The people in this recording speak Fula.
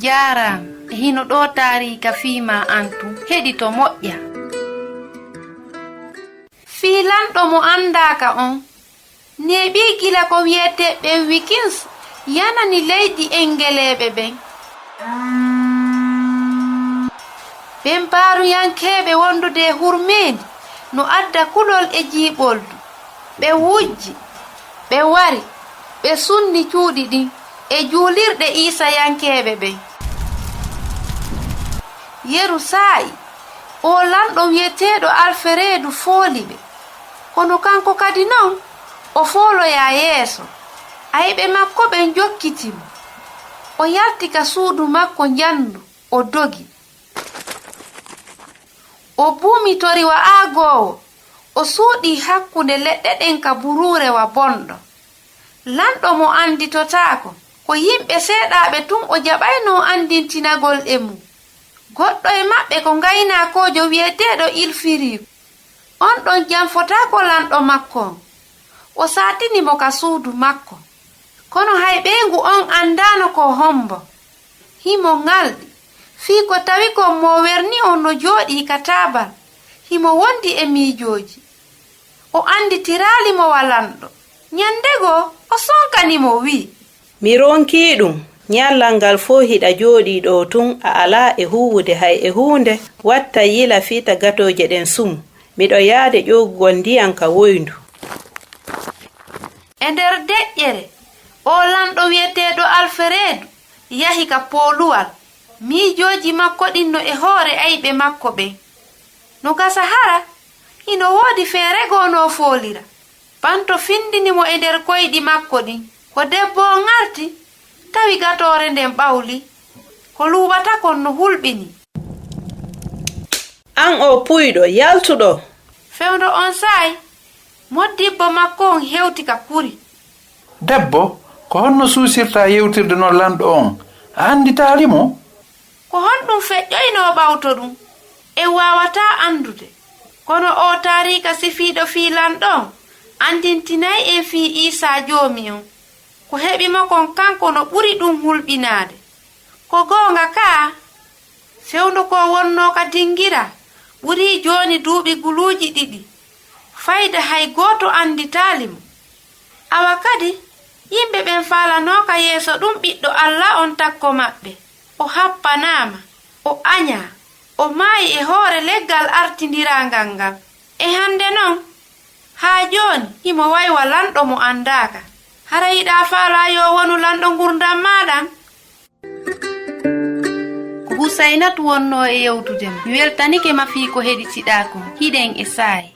Jaram hino ɗo taarika fiima antu heɗito moƴƴa. Fii lanɗo mo andaka on neeɓi gila ko wiyete ɓe wikins yanani leydi engeleɓe ɓen. ɓen baaruyankeɓe wondude hurmeedi no adda kulol e jiiɓoldu. ɓe wujji ɓe wari ɓe sunni cuuɗi ɗin e juulirɗe isayankeɓe ɓen. yeru saa'i o lanɗo wiyeteeɗo alfereedu fooli ɓe, kono kanko kadi non o fooloya yeeso. ayɓe makko ɓen jokkitimo. o yalti ka suudu makko njandu o dogi. o buumi toriwa aagoowo o suuɗi hakkunde leɗɗe ɗen ka buruurewa bonɗo. lanɗo mo anditotaako ko yimɓe seeɗaaɓe tun o jaɓayno andintinagol e mum. goɗɗo e maɓɓe ko gaynaakojo wiyeteeɗo ilfiriiko. on ɗon jam fotaako lanɗo makko on. o saatinimo ka suudu makko, kono hay ɓeengu on andaano ko hombo. himo ŋalɗi fii ko tawi kon mo werni on no jooɗii ka taabal. himo wondi e miijooji. o anditiraalimo wa lanɗo. nyandego o sonkanimo wi'i, mi ronkii ɗum. nyallal ngal fo hiɗa jooɗii ɗo tun a alaa e huwude hay e huunde watta yila fiita gatooje ɗen sumu. miɗo yaade ƴoogugol ndiyam ka woyndu. e nder deƴƴere o lanɗo wiyeteeɗo alfereedu yahi ka pooluwal. miijooji makko ɗin no e hoore ayɓe makko ɓen. no gasa hara hino woodi feerego no foolira. banto findinimo e nder koyɗi makko ɗin. ko debbo o ŋarti tawi gatoore nden ɓawli ko luuɓata kon no hulɓini. an o puyɗo yaltuɗo. fewndo on saayi moddibbo makko on hewti ka kuri. debbo, ko honno suusirta yewtirde no lanɗo on? a anditaalimo? ko honɗum feƴƴoyno ɓawto ɗum e wawata andude, kono o taarika sifiiɗo fii lanɗo on andintinayi en fii isa joomi on. ko heɓimo kon kanko no ɓuri ɗum hulɓinaade. ko goonga kaa fewndo ko wonno ka dingira ɓuri jooni duuɓi guluuji 2 fayda hay gooto anditaalimo. awa kadi yimɓe ɓen faalanoka yeeso ɗum ɓiɗɗo allah on takko maɓɓe. o happanaama, o añaa, o maayi e hoore leggal artindirangal ngal. e hande non haa jooni himo waywa lanɗo mo andaaka. hara yiɗa faala yo wonu lanɗo ngurdam maɗan. ko husaynatu wonno e yewtudema. mi weltanike ma fii ko heɗitiɗa kon hiɗen e saayi.